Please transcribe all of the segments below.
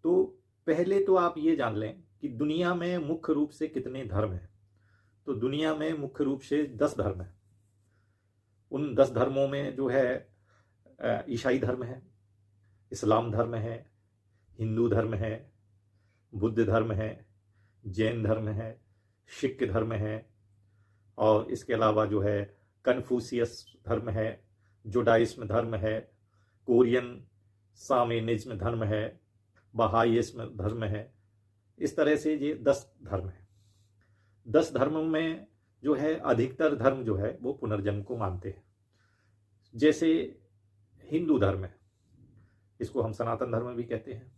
तो पहले तो आप ये जान लें कि दुनिया में मुख्य रूप से कितने धर्म हैं। तो दुनिया में मुख्य रूप से 10 धर्म हैं। उन 10 धर्मों में जो है ईसाई धर्म है, इस्लाम धर्म है, हिंदू धर्म है, बुद्ध धर्म है, जैन धर्म है, सिख धर्म है, और इसके अलावा जो है कन्फ्यूशियस धर्म है, जुडाइज्म धर्म है, कोरियन सामेनिज्म धर्म है, बहाईस्म धर्म है। इस तरह से ये 10 धर्म है। 10 धर्मों में जो है अधिकतर धर्म जो है वो पुनर्जन्म को मानते हैं। जैसे हिंदू धर्म है, इसको हम सनातन धर्म भी कहते हैं।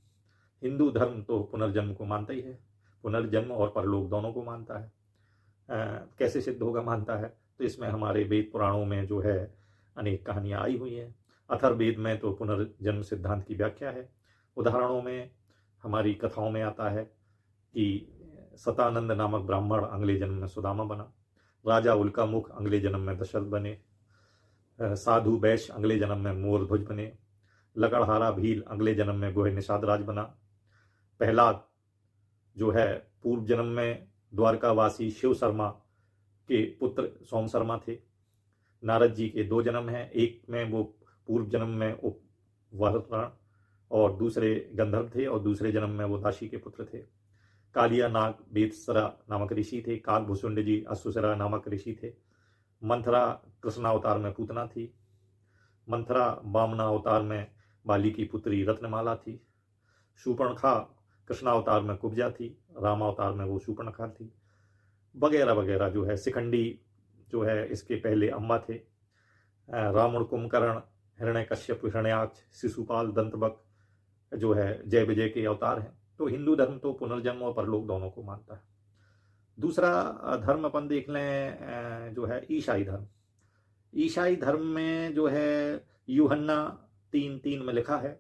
हिंदू धर्म तो पुनर्जन्म को मानता ही है, पुनर्जन्म और परलोक दोनों को मानता है। कैसे सिद्ध होगा मानता है, तो इसमें हमारे वेद पुराणों में जो है अनेक कहानियाँ आई हुई हैं। अथर्ववेद में तो पुनर्जन्म सिद्धांत की व्याख्या है। उदाहरणों में हमारी कथाओं में आता है कि सतानंद नामक ब्राह्मण अगले जन्म में सुदामा बना, राजा उल्कामुख अगले जन्म में दशरथ बने, साधु वैश्य अगले जन्म में मोरध्वज बने, लकड़हारा भील अगले जन्म में गोहे निषाद राज बना, प्रहलाद जो है पूर्व जन्म में द्वारकावासी शिव शर्मा के पुत्र सोम शर्मा थे। नारद जी के 2 जन्म हैं, एक में वो पूर्व जन्म में उपवरण और दूसरे गंधर्व थे, और दूसरे जन्म में वो दासी के पुत्र थे। कालिया नाग बेतसरा नामक ऋषि थे। काकभूषुंड जी अश्वसरा नामक ऋषि थे। मंथरा कृष्णावतार में पूतना थी। मंथरा वामना अवतार में बाली की पुत्री रत्नमाला थी। शूर्पणखा कृष्णावतार में कुब्जा थी, रामावतार में वो शूर्पणखा थी, वगैरह वगैरह जो है। शिखंडी जो है इसके पहले अम्बा थे। रावण, कुंभकर्ण, हिरण्यकश्यप, हिरण्याक्ष, शिशुपाल, दंतवक्र जो है जय विजय के अवतार हैं। तो हिंदू धर्म तो पुनर्जन्म और परलोक दोनों को मानता है। दूसरा धर्म अपन देख लें जो है ईसाई धर्म। ईसाई धर्म में जो है यूहन्ना 3:3 में लिखा है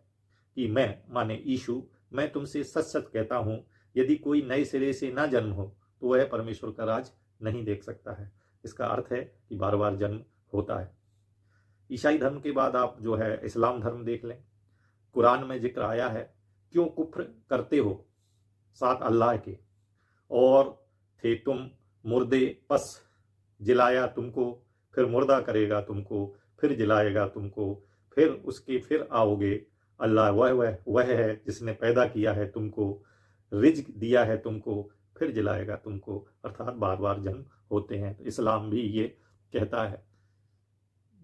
कि मैं माने यीशु, मैं तुमसे सच सच कहता हूं, यदि कोई नए सिरे से ना जन्म हो तो वह परमेश्वर का राज नहीं देख सकता है। इसका अर्थ है कि बार बार जन्म होता है। ईसाई धर्म के बाद आप जो है इस्लाम धर्म देख लें। कुरान में जिक्र आया है, क्यों कुफ्र करते हो साथ अल्लाह के, और थे तुम मुर्दे, पस जिलाया तुमको, फिर मुर्दा करेगा तुमको, फिर जिलाएगा तुमको, फिर उसके फिर आओगे। अल्लाह वह है जिसने पैदा किया है तुमको, रिज्क दिया है तुमको, फिर जिलाएगा तुमको। अर्थात बार बार जन्म होते हैं। तो इस्लाम भी ये कहता है।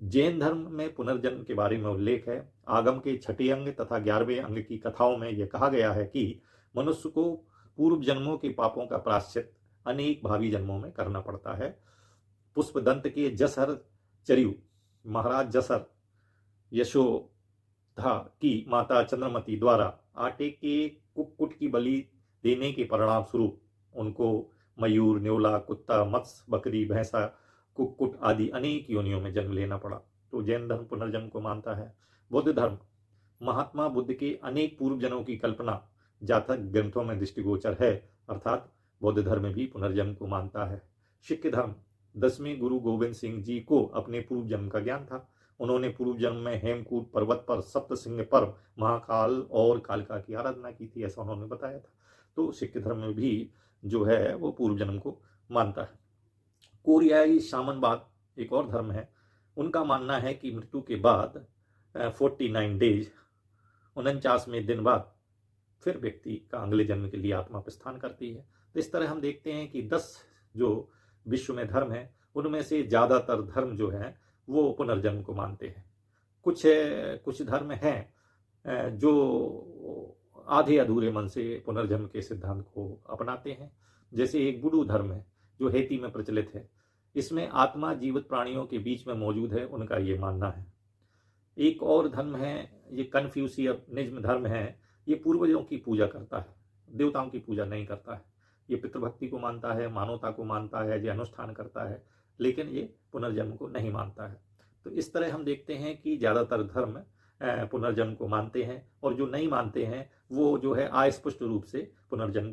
जैन धर्म में पुनर्जन्म के बारे में उल्लेख है। आगम के 6 अंग तथा 11वें अंग की कथाओं में यह कहा गया है कि मनुष्य को पूर्व जन्मों के पापों का प्रायश्चित अनेक भावी जन्मों में करना पड़ता है। पुष्पदंत के जसर चरियु महाराज जसर यशोधा की माता चंद्रमती द्वारा आटे के कुक्कुट की बलि देने के परिणाम स्वरूप उनको मयूर, न्योला, कुत्ता, मत्स्य, बकरी, भैंसा, कुक्कुट आदि अनेक योनियों में जन्म लेना पड़ा। तो जैन धर्म पुनर्जन्म को मानता है। बौद्ध धर्म महात्मा बुद्ध के अनेक पूर्व जन्मों की कल्पना जातक ग्रंथों में दृष्टिगोचर है, अर्थात बौद्ध धर्म भी पुनर्जन्म को मानता है। सिख धर्म 10वें गुरु गोविंद सिंह जी को अपने पूर्व जन्म का ज्ञान था। उन्होंने पूर्व जन्म में हेमकूट पर्वत पर सप्त सिंह पर्व, महाकाल और कालिका की आराधना की थी, ऐसा उन्होंने बताया था। तो सिख धर्म में भी जो है वो पूर्व जन्म को मानता है। कोरियाई शामनवाद एक और धर्म है। उनका मानना है कि मृत्यु के बाद 49 डेज 49वें दिन बाद फिर व्यक्ति का अगले जन्म के लिए आत्मा प्रस्थान करती है। तो इस तरह हम देखते हैं कि 10 जो विश्व में धर्म है उनमें से ज़्यादातर धर्म जो है वो पुनर्जन्म को मानते हैं। कुछ धर्म हैं जो आधे अधूरे मन से पुनर्जन्म के सिद्धांत को अपनाते हैं। जैसे एक बुडू धर्म है जो हैती में प्रचलित है। इसमें आत्मा जीवित प्राणियों के बीच में मौजूद है, उनका ये मानना है। एक और धर्म है, ये कन्फ्यूशियनिज्म धर्म है। ये पूर्वजों की पूजा करता है, देवताओं की पूजा नहीं करता है। ये पितृभक्ति को मानता है, मानवता को मानता है, ये अनुष्ठान करता है, लेकिन ये पुनर्जन्म को नहीं मानता है। तो इस तरह हम देखते हैं कि ज़्यादातर धर्म पुनर्जन्म को मानते हैं, और जो नहीं मानते हैं वो जो है अस्पष्ट रूप से पुनर्जन्म को